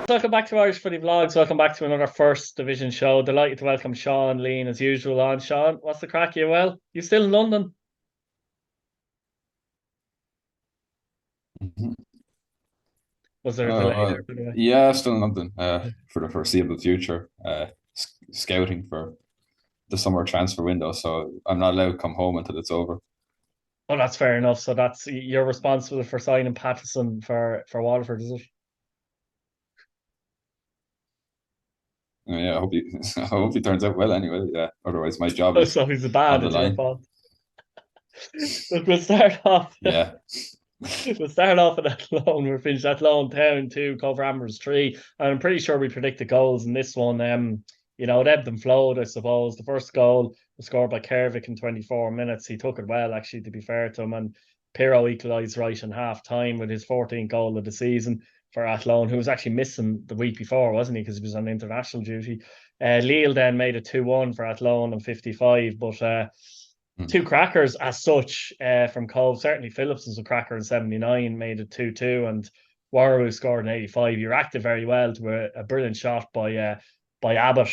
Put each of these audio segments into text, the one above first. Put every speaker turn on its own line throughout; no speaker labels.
Welcome back to Irish Footy Vlogs. Welcome back to another First Division show. Delighted to welcome Sean Lean as usual on. Sean, what's the crack? You well? You still in London?
Mhm.
Was there a delay there, by the way?
Yeah, still in London for the foreseeable future, scouting for the summer transfer window. So I'm not allowed to come home until it's over.
Oh, that's fair enough. So that's you're responsible for signing Patterson for Waterford, is it?
Yeah, I hope he, I hope he turns out well anyway. Yeah, otherwise my job is
So he's
on
bad.
the
It's your
line.
fault. Look, we'll start off.
Yeah.
We'll start off at Athlone. We're finished Athlone Town 2, Cobh 3. And I'm pretty sure we predicted goals in this one. It ebbed and flowed, I suppose. The first goal was scored by Kervick in 24 minutes. He took it well, actually, to be fair to him. And Pirro equalised right in half time with his 14th goal of the season for Athlone, who was actually missing the week before, wasn't he? Because he was on international duty. Lille then made it 2-1 for Athlone in 55. But
Mm.
two crackers as such from Cobh. Certainly Phillips was a cracker in 79, made it 2-2, and Warrow scored in 85. You reacted very well to a brilliant shot by Abbott,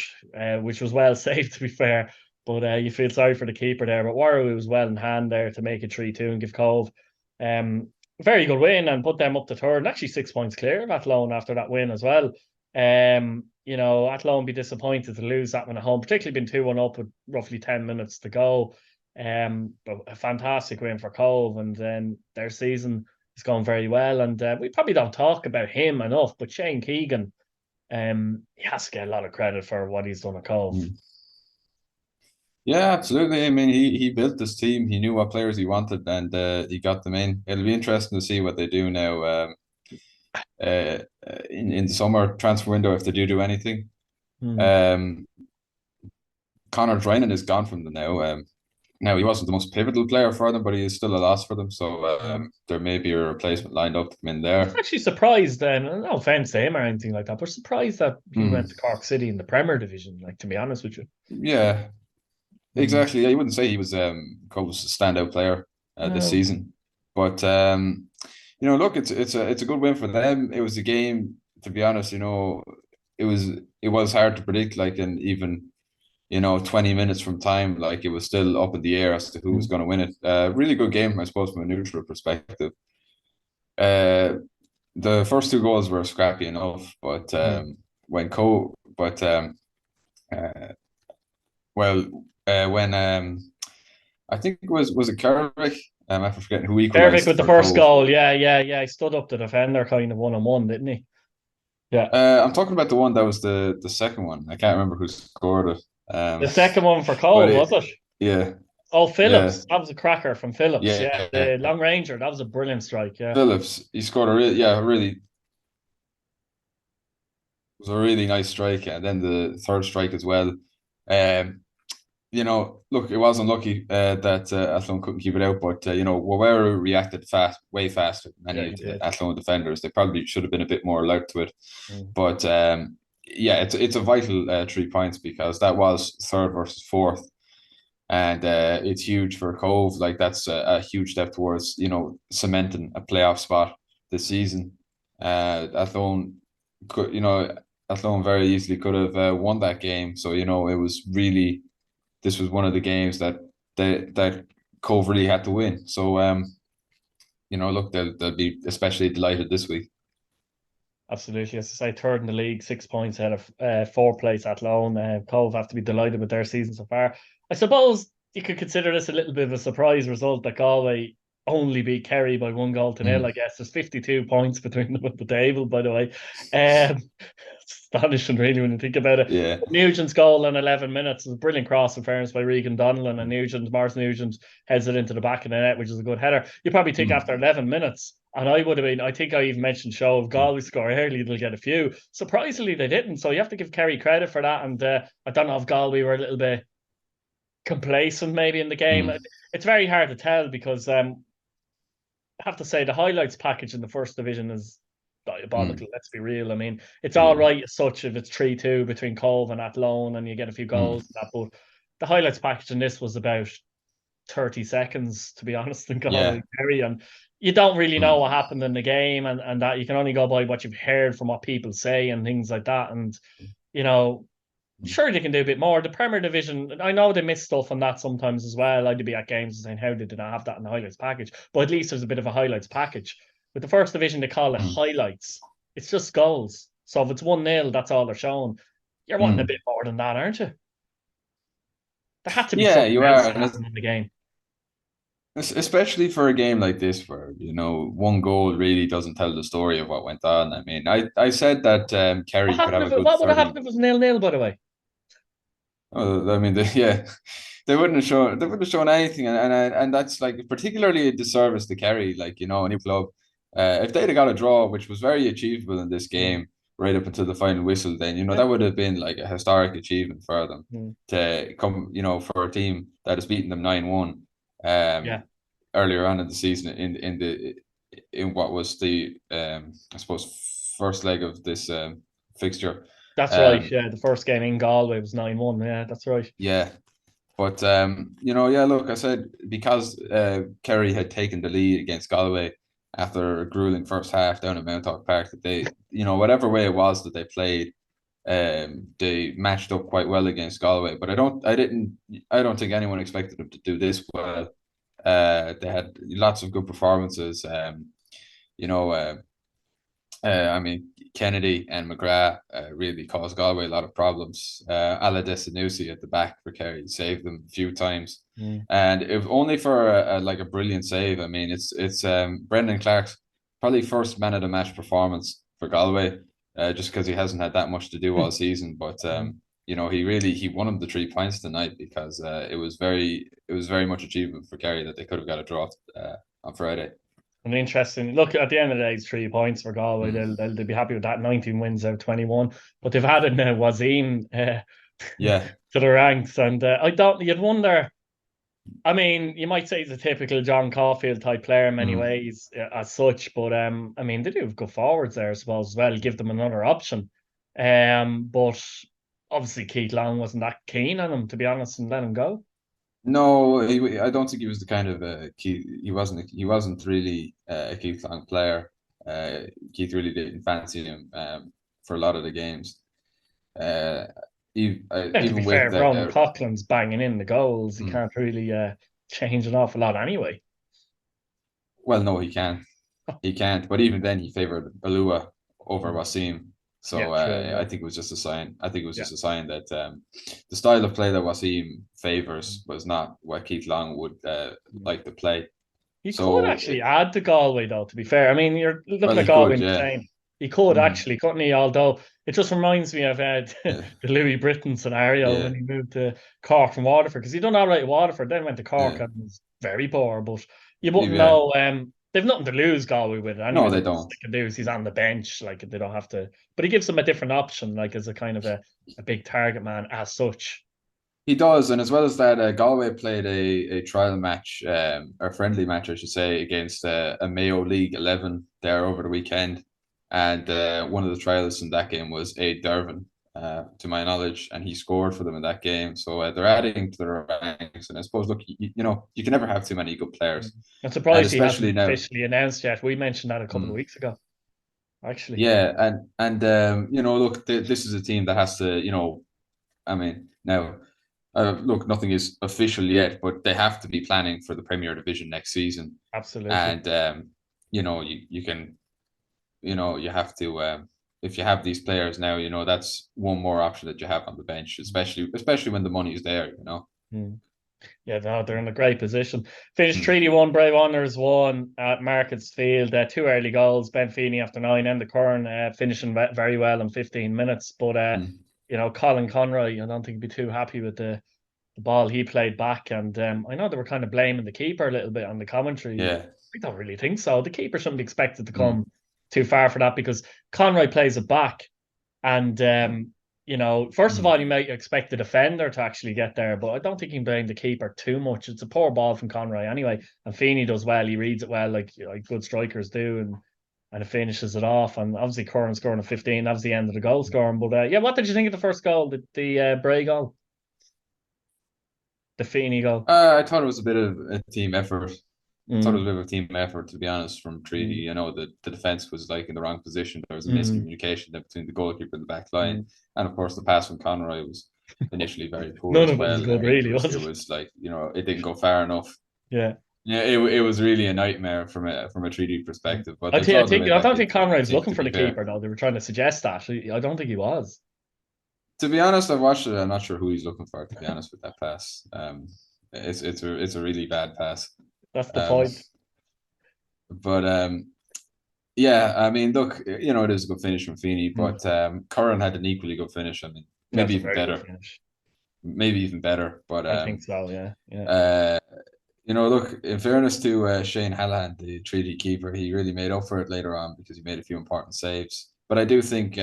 which was well saved, to be fair. But you feel sorry for the keeper there. But Warrow was well in hand there to make it 3-2 and give Cobh very good win and put them up to third, and actually 6 points clear of Athlone after that win as well. Athlone be disappointed to lose that one at home, particularly been 2-1 up with roughly 10 minutes to go. But a fantastic win for Cobh, and then their season is going very well. And we probably don't talk about him enough, but Shane Keegan, he has to get a lot of credit for what he's done at Cobh.
Mm. Yeah, absolutely. I mean, he built this team. He knew what players he wanted, and he got them in. It'll be interesting to see what they do now in the summer transfer window if they do anything.
Hmm.
Um, Connor Drynan is gone from them now. Now he wasn't the most pivotal player for them, but he is still a loss for them. So there may be a replacement lined up to come in
I was
there.
actually surprised then, no offense to him or anything like that, but surprised that he
Mm.
went to Cork City in the Premier Division, like, to be honest with you.
Yeah,
Mm.
exactly. Yeah, you wouldn't say he was Cobh's standout player this
No.
season, but look, it's a good win for them. It was a game, to be honest. It was it was hard to predict. Like, and even 20 minutes from time, like it was still up in the air as to who was
Mm.
going to win it. Really good game, I suppose, from a neutral perspective. Uh, the first two goals were scrappy enough, but
Mm.
when Co, but uh, well, when I think it was it Kerrick. I'm forgetting who
Perfect
equalised
with the
for
first
Cobh.
goal. Yeah, yeah, yeah. He stood up the defender kind of one on one, didn't he? Yeah.
I'm talking about the one that was the second one. I can't remember who scored it.
The second one for
But
Cobh, was it?
yeah,
Oh,
yeah,
Phillips. That was a cracker from Phillips. Yeah,
yeah.
the long ranger. That was a brilliant strike. Yeah.
Phillips, he scored a was a really nice strike, and then the third strike as well. Um, Look, it was unlucky that Athlone couldn't keep it out, but Wawera reacted way faster than
Yeah,
any
he
of the
did.
Athlone defenders. They probably should have been a bit more alert to it,
Mm.
but yeah, it's a vital 3 points because that was third versus fourth, and it's huge for Cobh. Like that's a huge step towards cementing a playoff spot this season. Athlone could Athlone very easily could have won that game. So it was really this was one of the games that Cove really had to win. So look, they'll be especially delighted this week.
Absolutely. As I say, third in the league, 6 points out of four place at Lone. Cove have to be delighted with their season so far. I suppose you could consider this a little bit of a surprise result that Galway only beat Kerry by 1 goal to nil.
Mm.
I guess there's 52 points between them at the table, by the way. It's astonishing, really, when you think about it.
Yeah.
Nugent's goal in 11 minutes was a brilliant cross in fairness by Regan Donnellan, and Morris Nugent heads it into the back of the net, which is a good header. You probably think after
Mm.
11 minutes, and I would have been, I think I even mentioned show of Galway score early, they'll get a few. Surprisingly, they didn't. So you have to give Kerry credit for that. And I don't know if Galway were a little bit complacent maybe in the game.
Mm.
It's very hard to tell because I have to say the highlights package in the first division is
Mm.
diabolical. Let's be real. I mean, it's all
Yeah.
right as such if it's 3-2 between Cobh and Athlone and you get a few
Mm.
goals and that, but the highlights package in this was about 30 seconds, to be honest, in Galway
Yeah.
Kerry. And you don't really know what
Mm.
happened in the game, and that you can only go by what you've heard from what people say and things like that. And, you know, sure they can do a bit more. The Premier Division, I know they miss stuff on that sometimes as well. I'd be at games and saying, how did they not have that in the highlights package? But at least there's a bit of a highlights package. With the first division, they call it
Mm.
highlights. It's just goals. So if it's 1-0, that's all they're showing. You're wanting a
Mm.
bit more than that, aren't you? There had to be
Yeah,
something
you
else
are,
to
and
happen in the game.
especially for a game like this, where one goal really doesn't tell the story of what went on. I mean, I said that
What
Kerry could
happened
have a
if it,
good
what would have happened
30.
if it was 0-0, by the way?
I mean, yeah, they wouldn't have shown anything, and that's like particularly a disservice to Kerry, like a new club. If they'd have got a draw, which was very achievable in this
Mm,
game, right up until the final whistle, then
yeah.
that would have been like a historic achievement for them
Mm,
to come, for a team that has beaten them 9-1,
yeah.
earlier on in the season in what was the I suppose first leg of this fixture.
That's right.
Um,
Yeah. The first game in Galway was 9-1. Yeah, that's right.
yeah. But yeah, look, I said because Kerry had taken the lead against Galway after a grueling first half down at Mount Park, that they, whatever way it was that they played, they matched up quite well against Galway. But I don't think anyone expected them to do this well. They had lots of good performances. You know, I mean, Kennedy and McGrath really caused Galway a lot of problems. Ala Desinusi at the back for Kerry saved them a few times,
Mm.
and if only for like a brilliant save. I mean, it's Brendan Clark's probably first man of the match performance for Galway, just because he hasn't had that much to do all season. But
Mm.
he won him the 3 points tonight because it was very much achievement for Kerry that they could have got a draw on Friday.
An interesting look. At the end of the day, it's 3 points for Galway.
Mm.
They'll be happy with that. 19 wins out of 21, but they've added Wazim
Yeah.
to the ranks, and I don't. You'd wonder. I mean, you might say he's a typical John Caulfield type player in many
Mm.
ways, as such. But I mean, they do have good forwards there, I suppose, as well. Give them another option. But obviously Keith Long wasn't that keen on him, to be honest, and let him go.
No, I don't think he was the kind of Keith. He wasn't really a Keith Long player. Keith really didn't fancy him for a lot of the games. Uh,
Yeah, to be
even with
fair, Ronan
the
Coughlin's banging in the goals. He
mm,
can't really change an awful lot anyway.
well, no, he can't. He can't. But even then, he favored Alua over
Mm.
Wasim.
Yeah,
So
true. Yeah,
I think it was just a sign. I think it was
yeah.
just a sign that the style of play that Wasim favors was not what Keith Long would like to play.
He could
So
actually add to Galway, though, to be fair. I mean, you're looking
well,
at
he
Galway
could,
and
yeah.
saying he could
Mm,
actually, couldn't he? Although it just reminds me of the
yeah,
Louis Britton scenario
yeah,
when he moved to Cork from Waterford, because he done all right at Waterford, then went to Cork
yeah.
and was very poor. But you wouldn't
Yeah.
know. They've nothing to lose, Galway, with it
No,
anyway. The
they
best
don't.
they can do is he's on the bench, like they don't have to. But he gives them a different option, like as a kind of a big target man as such.
He does, and as well as that, Galway played a trial match, or friendly match, I should say, against a Mayo League 11 there over the weekend, and one of the trialists in that game was Aid Dervin, to my knowledge, and he scored for them in that game. So they're adding to their ranks, and I suppose, look, you can never have too many good
Mm.
players,
I'm
and
surprised he
especially
hasn't
now.
officially announced yet. We mentioned that a couple of
Mm,
weeks ago, actually.
yeah, and look, this is a team that has to, I mean, now. Look, nothing is official yet, but they have to be planning for the Premier Division next season.
Absolutely.
And you can, you have to, if you have these players now, that's one more option that you have on the bench, especially when the money is there.
Mm. Yeah, no, they're in a great position. Finished
Mm,
3-1, Bray Wanderers won at Markets Field. Two early goals, Ben Feeney after 9, and the Curran finishing very well in 15 minutes. But,
mm.
Colin Conroy, I don't think he'd be too happy with the ball he played back. And I know they were kind of blaming the keeper a little bit on the commentary.
Yeah.
I don't really think so. The keeper shouldn't be expected to
Mm,
come too far for that, because Conroy plays it back. And first of
mm.
all, you might expect the defender to actually get there, but I don't think he can blame the keeper too much. It's a poor ball from Conroy anyway, and Feeney does well. He reads it well, like good strikers do, and it finishes it off. And obviously, Curran scoring a 15. That was the end of the goal scoring. But yeah, what did you think of the first goal, the Bray goal? the Feeney goal?
I thought it was a bit of a team effort. I thought it was
Mm,
a bit of a team effort, to be honest, from Treaty.
mm,
You know, the defense was like in the wrong position. There was a
mm,
miscommunication there between the goalkeeper and the back line,
mm.
and of course the pass from Conroy was initially very poor
None
as
of it was
well.
good, really, was
It
it?
was like, you know, it didn't go far enough.
Yeah.
Yeah, it was really a nightmare from a Treaty
Mm.
perspective. But they clawed their way
I
back
don't think
into it.
Conroy
I
was
think,
looking
to
for
be
the
fair,
keeper though. They were trying to suggest that. I don't think he was.
to be honest, I've watched it. I'm not sure who he's looking for. To be honest, with that pass, it's a really bad pass.
That's the
Um,
point.
but Yeah, I mean, look, you know, it is a good finish from Feeney,
Mm.
but Curran had an equally good finish. I mean,
That's a very good finish.
maybe even better. But
I think so. Yeah. Yeah.
uh, you know, look, in fairness to Shane Hallahan, the Treaty keeper, he really made up for it later on because he made a few important saves. But I do think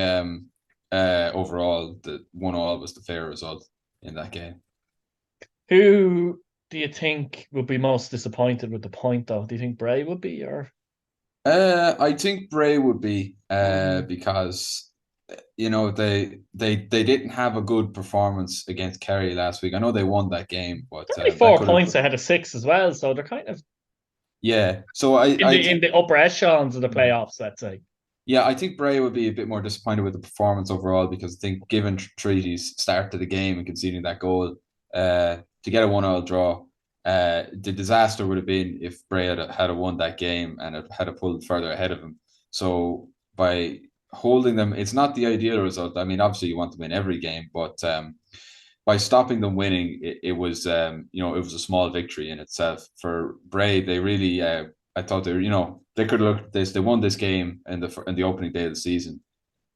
overall, the 1-1 was the fair result in that game.
Who do you think would be most disappointed with the point, though? Do you think Bray would be, or?
I think Bray would be because you know they didn't have a good performance against Kerry last week. I know they won that game, but
They're only
that
four
could have,
points ahead of six as well, so they're kind of
yeah. So
in
I
the
think
upper echelons of the playoffs, let's say.
yeah, I think Bray would be a bit more disappointed with the performance overall because I think given Treaty's start to the game and conceding that goal, to get a 1-1 draw, the disaster would have been if Bray had won that game and it had pulled further ahead of him. So by holding them, it's not the ideal result. I mean, obviously you want to win every game, but by stopping them winning, it was you know, it was a small victory in itself for Bray. They really I thought they were, you know, they could look at this. They won this game in the opening day of the season.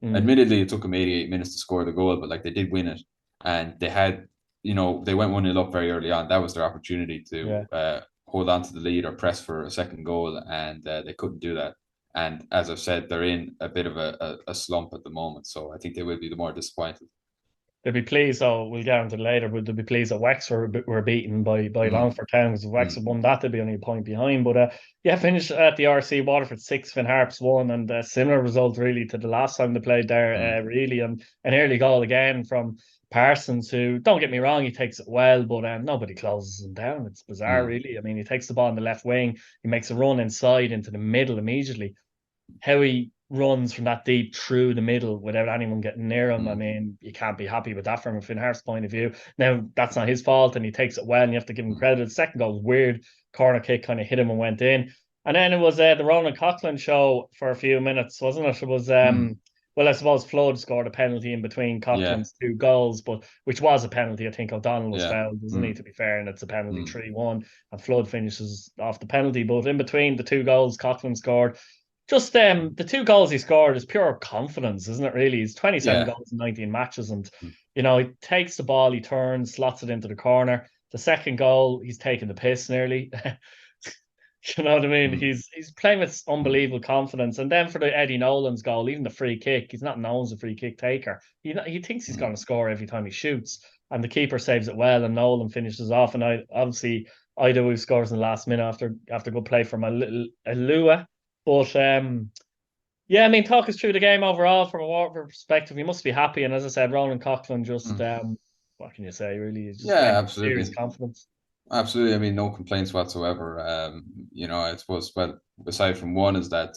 Mm.
Admittedly, it took them 88 minutes to score the goal, but like they did win it, and they had, you know, they went 1-0 up very early on. That was their opportunity to
Yeah.
hold on to the lead or press for a second goal, and they couldn't do that. And as I've said, they're in a bit of a slump at the moment, so I think they will be the more disappointed.
They'll be pleased, so we'll get into it later, but they'll be pleased that Wexford were beaten by
Mm,
Longford Town because if
mm,
Wexford won that, they'd be only a point behind. But yeah, finished at the RC Waterford 6, Finn Harps 1, and a similar result really to the last time they played there,
mm,
really. And an early goal again from Parsons, who, don't get me wrong, he takes it well, but nobody closes him down. It's bizarre,
mm,
really. I mean, he takes the ball in the left wing, he makes a run inside into the middle immediately. How he runs from that deep through the middle without anyone getting near him. I
mm,
mean, you can't be happy with that from a Finn Harps point of view. Now, that's not his fault, and he takes it well, and you have to give him
mm,
credit. The second goal was weird. Corner kick kind of hit him and went in. And then it was the Ronan Coughlin show for a few minutes, wasn't it? It was
mm.
well, I suppose Flood scored a penalty in between
Yeah,
Coughlin's two goals, but which was a penalty. I think O'Donnell was
yeah.
fouled, doesn't he,
Mm,
to be fair, and it's a penalty
mm,
3-1, and Flood finishes off the penalty. But in between the two goals Coughlin scored, just the two goals he scored is pure confidence, isn't it? Really, he's 27
yeah.
goals in 19 matches, and
Mm,
he takes the ball, he turns, slots it into the corner. The second goal, he's taking the piss nearly. You know what I mean?
mm,
He's playing with
mm,
unbelievable confidence. And then for the Eddie Nolan's goal, even the free kick, he's not known as a free kick taker. He thinks he's
mm.
going to score every time he shoots, and the keeper saves it well, and Nolan finishes off. And obviously Idaho scores in the last minute after good play from a little Alua. But yeah, I mean, talk us through the game overall from a Waterford perspective. You must be happy, and as I said, Ronan Coughlin just
Mm.
what can you say? Really, he's just playing
Yeah,
with serious
absolutely.
confidence.
Absolutely. I mean, no complaints whatsoever. You know, I suppose, well, aside from one is that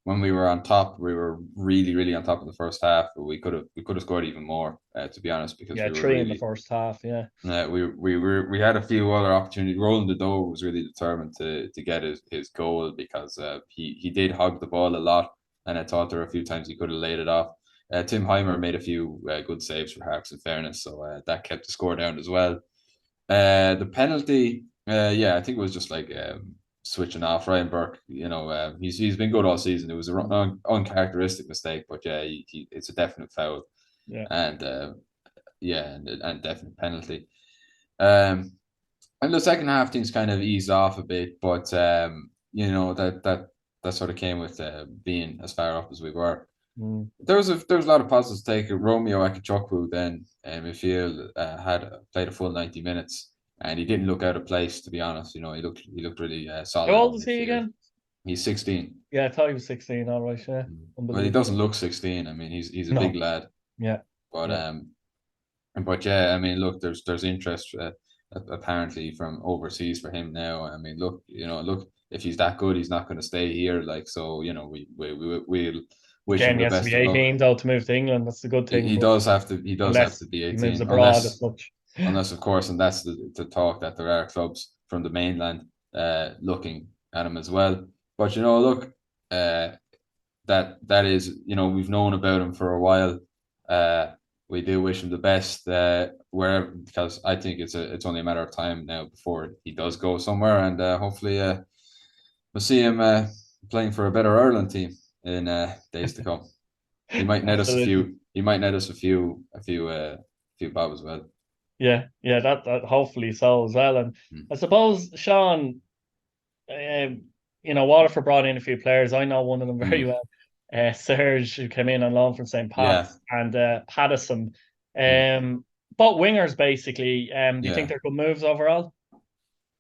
when we were on top, we were really, really on top of the first half. But we could have scored even more, to be honest, because
Yeah,
we were
three in the
really
first half. Yeah.
we had a few other opportunities. Roland the Doe was really determined to get his goal because he did hog the ball a lot, and I thought there were a few times he could have laid it off. Tim Heimer made a few good saves for Harps in fairness, so that kept the score down as well. The penalty, yeah, I think it was just like switching off Ryan Burke. You know, he's been good all season. It was an uncharacteristic mistake, but yeah, it's a definite foul
Yeah.
and yeah, and definite penalty. Um, and the second half things kind of eased off a bit, but you know that sort of came with being as far up as we were.
Mm.
There was a lot of positives to take. Romeo Akachukwu then midfield had played a full 90 minutes, and he didn't look out of place, to be honest. You know, he looked really
How
solid
old
in
is he
midfield.
again?
He's 16.
Yeah, I thought he was 16. All right, yeah.
Well, he
Unbelievable.
doesn't look 16. I mean, he's a big
No.
lad,
Yeah.
but
Yeah.
but yeah, I mean, look, there's interest. apparently from overseas for him now. I mean, look, if he's that good, he's not going to stay here. Like, so, we'll wish him
Again, he
the
has to
best
be
of luck.
18 though to move to England. That's the good thing.
He
But
does have to. He does have to
unless
be
he moves
18,
abroad as such.
unless of course, and that's the talk that there are clubs from the mainland looking at him as well. But look, that is, we've known about him for a while. We do wish him the best wherever, because I think it's only a matter of time now before he does go somewhere, and hopefully we'll see him playing for a better Ireland team in days to come. He might net us a
Absolutely.
few. He might net us a few bob as well.
Yeah, that hopefully so as well. And
Mm.
I suppose, Sean, Waterford brought in a few players. I know one of them very
Mm.
well. Serge, who came in on loan from St.
Yeah.
Pat's, and Pattison.
Mm.
Both wingers, basically. Do you think
Yeah.
they're good moves overall?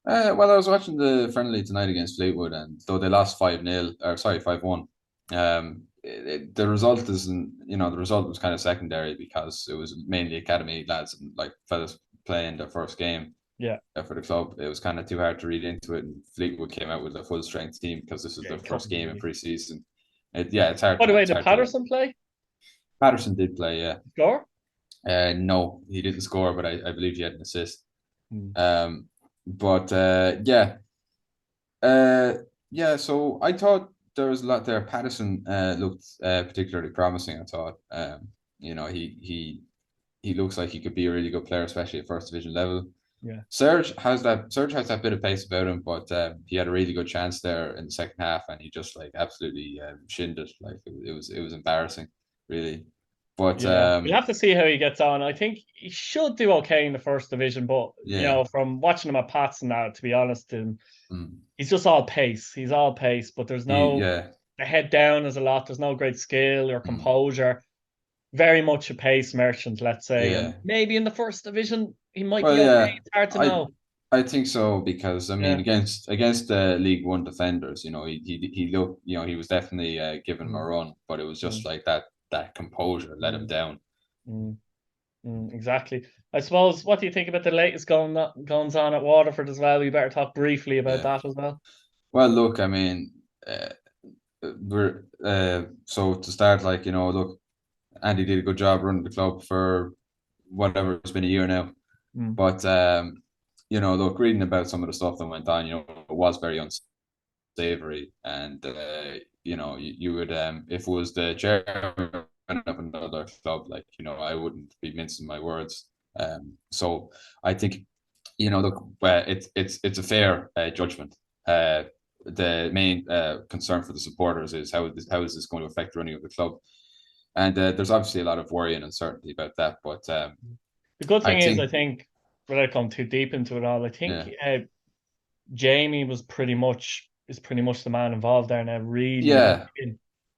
Well, I was watching the friendly tonight against Fleetwood, and though they lost 5-0, or sorry, 5-1, the result isn't, the result was kind of secondary because it was mainly academy lads and like fellas playing their first game
Yeah.
for the club. It was kind of too hard to read into it, and Fleetwood came out with a full strength team because this is
Yeah,
their
he
first
couldn't
game in
really.
pre-season. It's hard
By the
to
way,
it's
did
hard to.
Patterson play?
Patterson did play, yeah.
Score?
No, he didn't score, but I believe he had an assist.
Hmm.
But yeah. So I thought there was a lot there. Pattison looked particularly promising. I thought, he looks like he could be a really good player, especially at first division level.
Yeah.
Serge has that bit of pace about him, but he had a really good chance there in the second half, and he just like absolutely shinned it. Like it was embarrassing, really. But
Yeah, we'll have to see how he gets on. I think he should do okay in the first division, but
yeah.
from watching him at Pats and that, to be honest,
Mm.
he's just all pace. He's all pace, but there's no
Yeah.
the head down is a lot. There's no great skill or
Mm.
composure. Very much a pace merchant, let's say, and
Yeah.
maybe in the first division he might
Well,
be okay.
yeah,
It's hard to
I
know.
I think so because I mean
Yeah.
against the League One defenders, he looked, he was definitely giving him a
Mm,
run, but it was just
mm,
like that composure let him
mm,
down.
mm, exactly. I suppose. What do you think about the latest goings on at Waterford as well? We better talk briefly about
Yeah.
that as well.
Well, look, I mean, we're so to start, like look, Andy did a good job running the club for whatever it's been a year now,
Mm,
but look, reading about some of the stuff that went on, it was very unsavory, and you would if it was the chairman of another club, like I wouldn't be mincing my words. So I think look, it's a fair judgment. The main concern for the supporters is how is this going to affect the running of the club, and there's obviously a lot of worry and uncertainty about that. But
The good
I
thing is, I
think,
think, without going too deep into it all, I think
yeah,
Jamie is pretty much the man involved there now. Really,
yeah.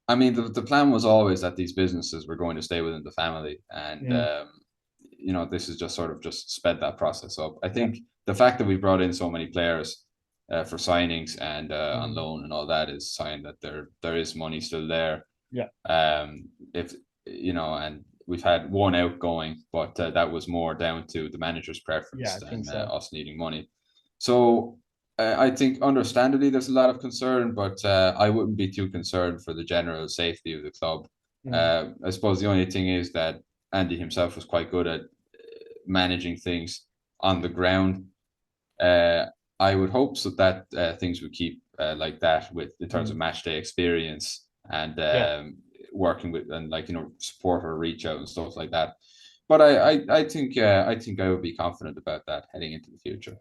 I mean, the plan was always that these businesses were going to stay within the family, and
Mm,
this is just sort of just sped that process up. I
yeah,
think the fact that we brought in so many players for signings and on
mm,
loan and all that is a sign that there is money still there.
yeah,
If and we've had one outgoing, but that was more down to the manager's
yeah.
preference
I think
than
so.
us needing money. So I think understandably there's a lot of concern, but I wouldn't be too concerned for the general safety of the club.
Mm,
I suppose the only thing is that Andy himself was quite good at managing things on the ground. Uh, I would hope so that things would keep like that with in terms of
mm,
match day experience and
yeah.
working with and like supporter reach out and stuff like that. But I think I would be confident about that heading into the future.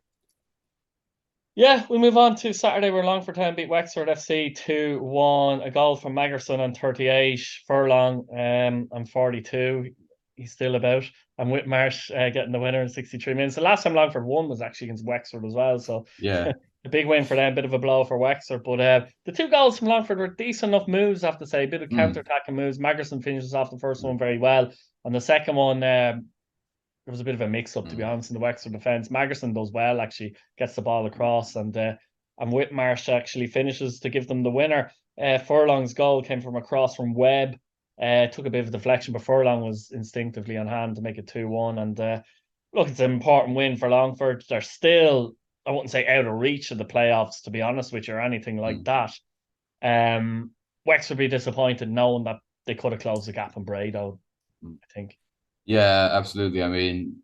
Yeah, we move on to Saturday where Longford Town beat Wexford FC 2-1. A goal from Magerson on 38. Furlong on 42. He's still about. And Whitmarsh getting the winner in 63 minutes. The last time Longford won was actually against Wexford as well. So
Yeah.
a big win for them, bit of a blow for Wexford. But the two goals from Longford were decent enough moves, I have to say. A bit of
Mm.
counter-attacking moves. Magerson finishes off the first one
Mm.
very well. On the second one, there was a bit of a mix-up, to be
Mm.
honest, in the Wexford defence. Magerson does well, actually, gets the ball across, and Whitmarsh actually finishes to give them the winner. Furlong's goal came from across from Webb. Took a bit of a deflection, but Furlong was instinctively on hand to make it 2-1. And look, it's an important win for Longford. They're still, I wouldn't say out of reach of the playoffs, to be honest with you, or anything like
Mm.
that. Wexford would be disappointed knowing that they could have closed the gap on Bray, though,
Mm.
I think.
Yeah, absolutely. I mean,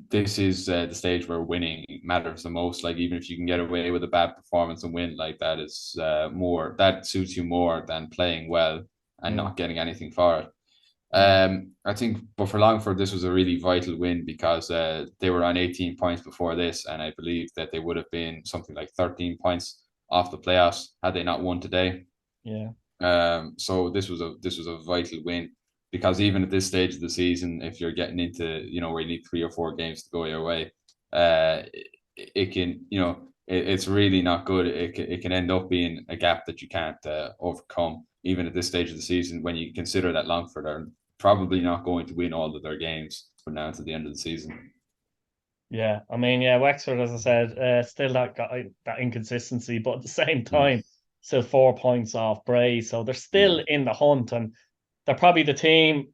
this is the stage where winning matters the most. Like even if you can get away with a bad performance and win, like that is that suits you more than playing well and
Mm,
not getting anything for it.
mm.
I think, but for Longford, this was a really vital win because they were on 18 points before this, and I believe that they would have been something like 13 points off the playoffs had they not won today.
Yeah.
So this was a vital win because even at this stage of the season, if you're getting into where you need 3 or 4 games to go your way, it can it's really not good. It can end up being a gap that you can't overcome even at this stage of the season when you consider that Longford are probably not going to win all of their games from now to the end of the season.
Yeah. I mean, yeah, Wexford, as I said, still that inconsistency, but at the same
Mm.
time, still 4 points off Bray. So they're still
Mm.
in the hunt, and they're probably the team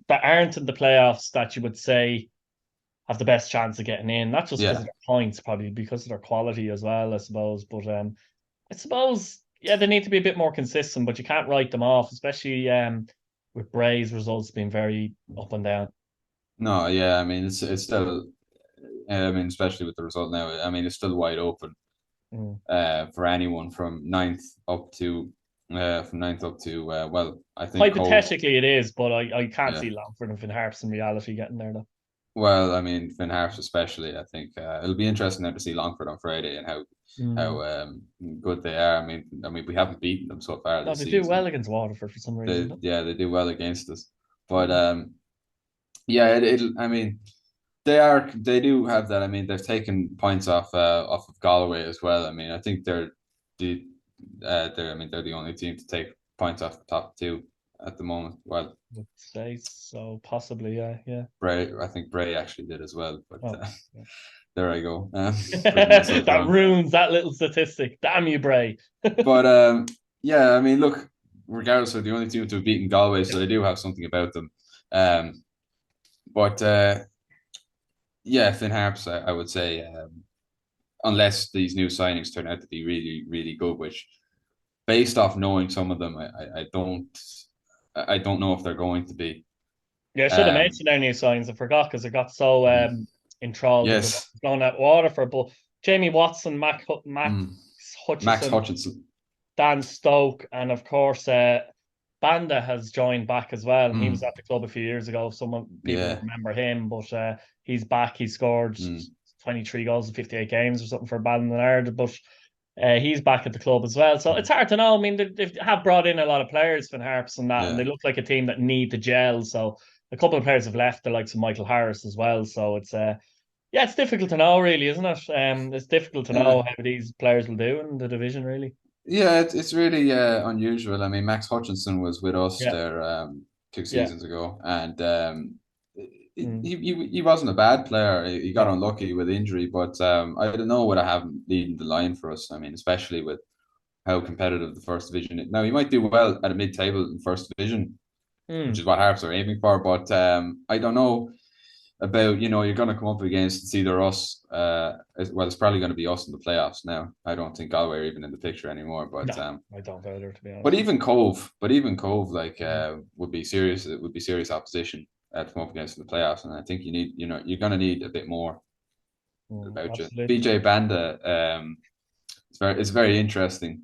that aren't in the playoffs that you would say have the best chance of getting in, not just because of
Yeah.
their points, probably because of their quality as well, I suppose. But I suppose, yeah, they need to be a bit more consistent, but you can't write them off, especially with Bray's results being very up and down.
No, yeah, I mean it's still I mean especially with the result now, I mean it's still wide open
Mm.
for anyone from ninth up to well, I think Cobh.
Hypothetically, it is, but I can't
Yeah.
see Longford and Finn Harps in reality getting there, though.
Well, I mean Finn Harps especially. I think it'll be interesting now to see Longford on Friday and how
Mm.
good they are. I mean we haven't beaten them so far
No,
this
they do well
season.
against Waterford for some reason,
They
though.
Yeah, they do well against us, but
Mm.
yeah, I mean they do have that. I mean they've taken points off of Galway as well. I mean I think the they're the only team to take points off the top two at the moment. Well,
Would say so, possibly, yeah, yeah.
I think Bray actually did as well, but
Oh, yeah.
there I go, proving myself
That
wrong.
ruins that little statistic. Damn you, Bray.
But yeah, I mean, look, regardless, of the only team to have beaten Galway, so they do have something about them. Um, but yeah, Finn Harps, I would say, unless these new signings turn out to be really, really good, which based off knowing some of them, I don't know if they're going to be.
Yeah, I should have
Um,
mentioned their new signs. I forgot because I got so
mm,
enthralled into what
yes,
was going at Waterford. But Jamie Watson, Max
mm, Max
Hutchison,
Hutchinson.
Dan Stoke, and of course Banda has joined back as well. He was
Mm,
at the club a few years ago. Some people will
yeah.
remember him, but he's back. He scored
Mm,
23 goals in 58 games or something for Banda, but he's back at the club as well. So
mm,
it's hard to know. I mean, they have brought in a lot of players, Finn Harps and that, and they
yeah.
look like a team that need to gel. So a couple of players have left, the likes of Michael Harris as well. So it's yeah, it's difficult to know, really, isn't it? It's difficult to
Uh,
know how these players will do in the division, really.
Yeah, it's really unusual. I mean, Max Hutchinson was with us
Yeah,
there two
yeah.
seasons ago, and
Mm.
he wasn't a bad player. He got
No,
unlucky with injury, but I don't know what I have him leading the line for us. I mean, especially with how competitive the first division is. Now, he might do well at a mid-table in first division, which
mm.
is what Harps are aiming for, but I don't know about you're going to come up against it's either us well it's probably going to be us in the playoffs now. I don't think Galway are even in the picture anymore,
No, I don't either, to be
but
honest.
even Cobh like
Mm.
would be serious. It would be serious opposition to come up against in the playoffs, and I think you're going to need a bit more
Mm,
about you.
absolutely.
BJ Banda, it's very interesting.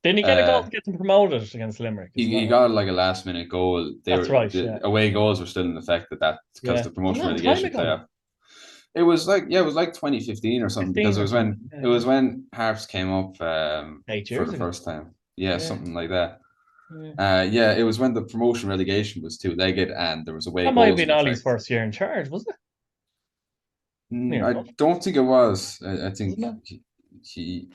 Didn't he get a goal
uh
to get them promoted against Limerick?
he,
Isn't that
he
right?
got like a last minute goal.
That's right.
The
Yeah,
away goals were still in effect at that because
yeah.
the
It's a
promotion
long time
relegation
ago.
playoff. It was like 2015 or something because
15
it
or
was
something.
when
Yeah,
it
yeah.
was when Harps came up
8 years
for the
ago.
first time. Yeah,
Yeah,
something like that.
yeah.
Yeah, it was when the promotion relegation was two-legged and there was away
That might have
goals
been
in
Ollie's
effect.
first year in charge, wasn't it? Near
I
enough,
don't think it was. I think
wasn't it?
he,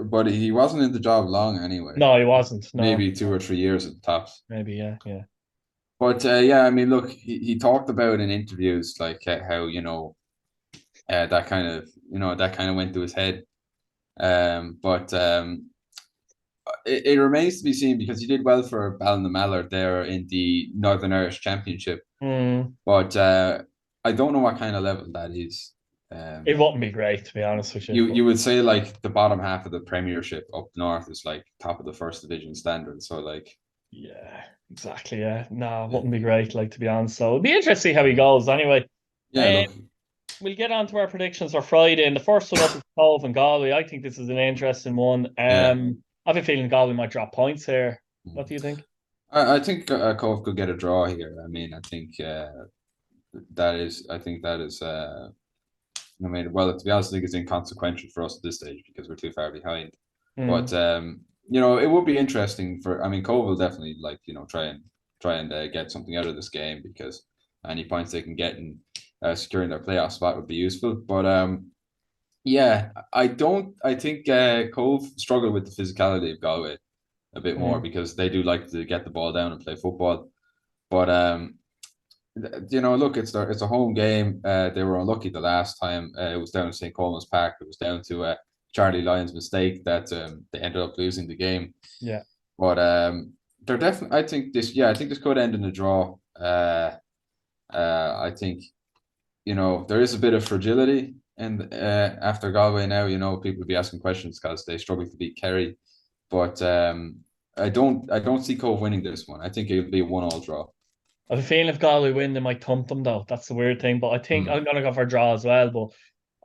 but he wasn't in the job long anyway.
No, he wasn't. No,
Maybe 2 or 3 years at the tops.
maybe, yeah, yeah.
But yeah, I mean, look, he talked about in interviews like how that kind of went to his head. But it remains to be seen because he did well for Ballinamallard there in the Northern Irish Championship.
Mm,
But I don't know what kind of level that is.
It wouldn't be great, to be honest with you.
You would say like the bottom half of the Premiership up north is like top of the first division standard. So like,
yeah, exactly. Yeah, no, it
yeah,
wouldn't be great, like, to be honest. So it'd be interesting to see how he goes. Anyway,
yeah.
um,
Look,
we'll get on to our predictions for Friday. And the first one up is Cobh and Galway. I think this is an interesting one.
yeah.
I have a feeling Galway might drop points here. What do you think?
I think Cobh could get a draw here. I mean, I think that is. I think that is. I mean, well, to be honest, I think it's inconsequential for us at this stage because we're too far behind. But
Mm.
it would be interesting for. I mean, Cove will definitely like try and get something out of this game because any points they can get in securing their playoff spot would be useful. But yeah, I don't. I think Cove struggle with the physicality of Galway a bit more
Mm.
because they do like to get the ball down and play football. But look, it's a home game. They were unlucky the last time. It was down in St. Colman's Park. It was down to Charlie Lyon's mistake that they ended up losing the game.
Yeah.
But they're definitely. I think this. Yeah, I think this could end in a draw. I think there is a bit of fragility, and after Galway now, people will be asking questions because they struggle to beat Kerry. But I don't see Cove winning this one. I think it'll be a 1-1 draw.
I have a feeling if Galway win, they might thump them though. That's the weird thing. But I think
Mm,
I'm gonna go for a draw as well. But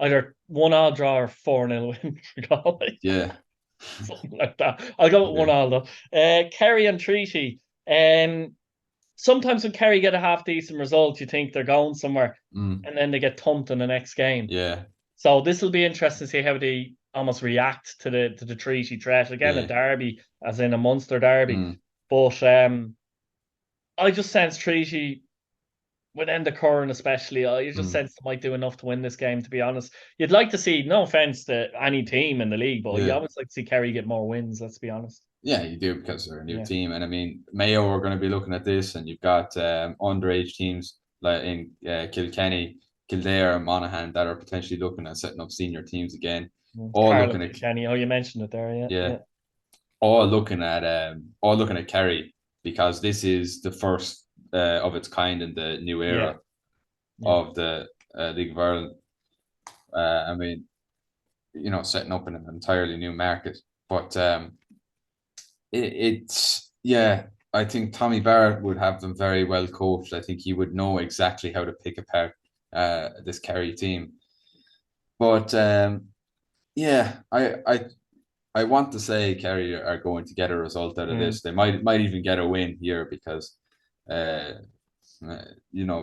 either 1-1 draw or 4-0 win for Galway.
yeah,
Something like that. I'll go with
yeah.
1-1 though. Kerry and Treaty. Sometimes when Kerry get a half decent result, you think they're going somewhere,
Mm,
and then they get thumped in the next game.
yeah,
So this will be interesting to see how they almost react to the Treaty threat again. A
yeah.
derby, as in a Munster derby.
Mm,
But I just sense Treaty with Enda Curran especially, I just
mm,
sense they might do enough to win this game, to be honest. You'd like to see, no offense to any team in the league, but you
yeah.
always like to see Kerry get more wins, let's be honest.
Yeah, you do because they're a new
Yeah.
team. And I mean, Mayo are going to be looking at this, and you've got underage teams like in Kilkenny, Kildare, and Monaghan that are potentially looking at setting up senior teams again. All
Carlo
looking at
Kenny, oh, you mentioned it there, yeah.
yeah,
Yeah.
all looking at Kerry because this is the first of its kind in the new
Yeah.
era
Yeah.
of the League of Ireland. I mean, setting up in an entirely new market, but it's yeah. I think Tommy Barrett would have them very well coached. I think he would know exactly how to pick apart this Kerry team. But yeah, I want to say Kerry are going to get a result out of
Mm.
this. They might even get a win here because uh,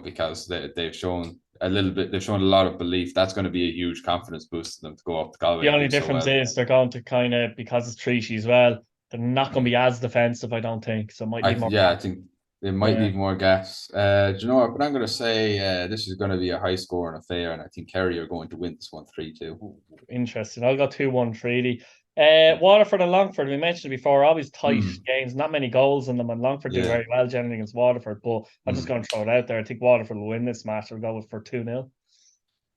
because they've shown a little bit. They've shown a lot of belief. That's going to be a huge confidence boost to them to go up to
The
Galway and
only
do so
difference
well.
is they're going to kind of, because it's Treaty as well, they're not going to be as defensive, I don't think. So it might leave more
I
gap.
think it might
Yeah.
leave more gas. Do you know what? But I'm going to say this is going to be a high score and affair, and I think Kerry are going to win this one 3-2.
Interesting. I'll go 2-1 Treaty. Waterford and Longford, we mentioned before, always tight
Hmm.
games, not many goals in them, and Longford do
Yeah.
very well generally against Waterford. But I'm just
Hmm.
going to throw it out there. I think Waterford will win this match. I'll go with for 2-0.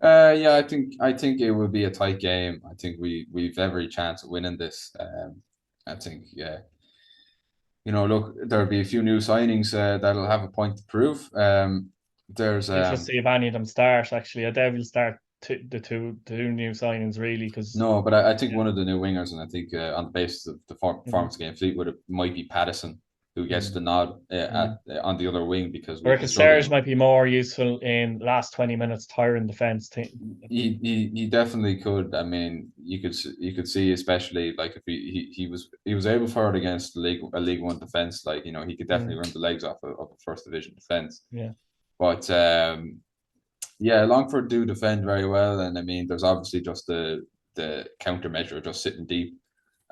Yeah, I think it will be a tight game. I think we've every chance of winning this. I think yeah. Look, there'll be a few new signings that'll have a point to prove. There's
Interesting if any of them start, actually. I doubt we'll start the two new signings, really, because
No, but I think one of the new wingers, and I think on the basis of the
mm,
performance game, Fleetwood, it might be Pattison, who gets
mm,
the nod
mm.
on the other wing because
I
we've been
reckon Serge
struggling.
might be more useful in last 20 minutes tiring defence.
He definitely could. I mean, you could see, especially like if he was able for it against a League One defense. Like he could definitely
Mm,
run the legs off of a first division defense.
yeah.
But yeah, Longford do defend very well, and I mean, there's obviously just the countermeasure just sitting deep,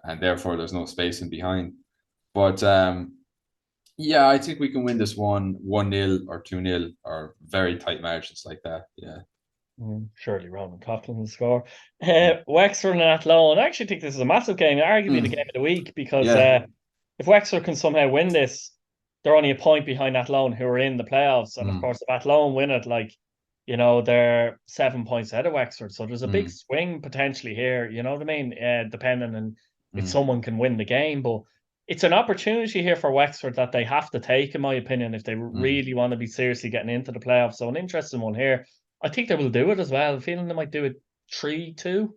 and therefore there's no space in behind. But yeah, I think we can win this one 1-0 or 2-0 or very tight margins like that. Yeah.
Surely Ronan Coughlin will score. Wexford and Athlone. I actually think this is a massive game, arguably the
Mm.
game of the week, because
Yeah.
if Wexford can somehow win this, they're only a point behind Athlone, who are in the playoffs. And of
Mm.
course, if Athlone win it, they're 7 points ahead of Wexford. So there's a big
Mm.
swing potentially here. You know what I mean? Depending on if
Mm.
someone can win the game. But it's an opportunity here for Wexford that they have to take, in my opinion, if they really want to be seriously getting into the playoffs. So an interesting one here. I think they will do it as well. I'm feeling they might do it 3-2.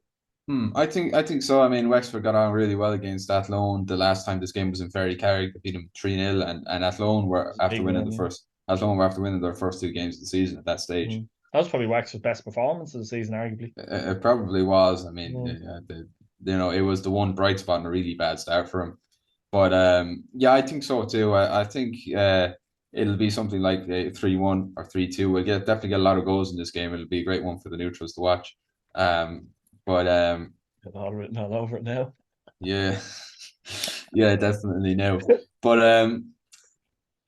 I think so. I mean, Wexford got on really well against Athlone the last time this game was in Kerry. They beat them 3-0, and Athlone were after winning
Win,
the first. Athlone were after winning their first two games of the season at that stage.
That was probably Wexford's best performance of the season, arguably.
It probably was. I mean, it was the one bright spot in a really bad start for him. But yeah, I think so too. I think it'll be something like 3-1 or 3-2. We'll definitely get a lot of goals in this game. It'll be a great one for the neutrals to watch. But
all written all over it now.
Yeah, yeah, definitely no. But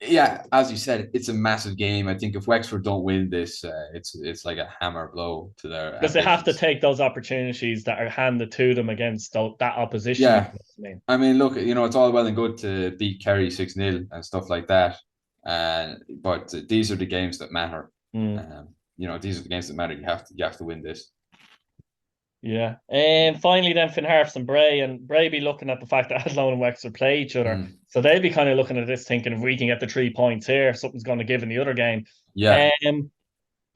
yeah, as you said, it's a massive game. I think if Wexford don't win this, it's like a hammer blow to their
because they have to take those opportunities that are handed to them against that opposition.
Yeah, I mean, look, it's all well and good to beat Kerry 6-0 and stuff like that, but these are the games that matter. These are the games that matter. You have to win this.
Yeah. And finally then Finn Harps and Bray be looking at the fact that Athlone and Wexford play each other. So they'll be kind of looking at this thinking if we can get the 3 points here, something's going to give in the other game.
Yeah.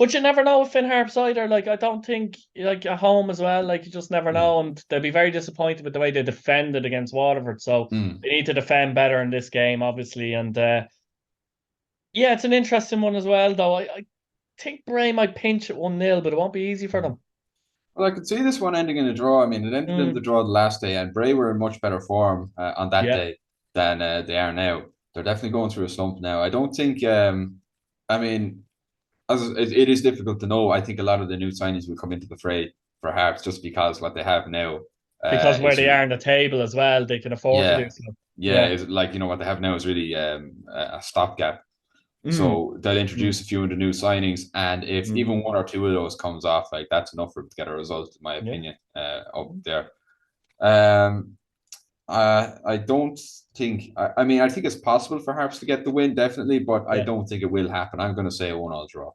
But you never know with Finn Harps either. Like, I don't think, like, at home as well, like, you just never know. And they'll be very disappointed with the way they defended against Waterford. So they need to defend better in this game, obviously. And yeah, it's an interesting one as well, though. I think Bray might pinch at 1-0, but it won't be easy for them.
Well, I could see this one ending in a draw. I mean, it ended in the draw the last day, and Bray were in much better form on that day than they are now. They're definitely going through a slump now. I don't think. I mean, it is difficult to know. I think a lot of the new signings will come into the fray for Harps just because what they have now.
Because where they are in the table as well, they can afford to do so.
Yeah, it's like what they have now is really a stopgap. So they'll introduce a few of the new signings, and if even one or two of those comes off, like that's enough for them to get a result, in my opinion. Up there. I don't think. I mean, I think it's possible for Harps to get the win, definitely, but I don't think it will happen. I'm going to say a 1-1 draw.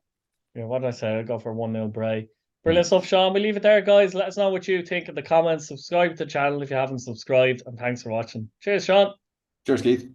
Yeah, what did I say? I'll go for 1-0 Bray. Brilliant stuff, Sean. We leave it there, guys. Let us know what you think in the comments. Subscribe to the channel if you haven't subscribed, and thanks for watching. Cheers, Sean.
Cheers, Keith.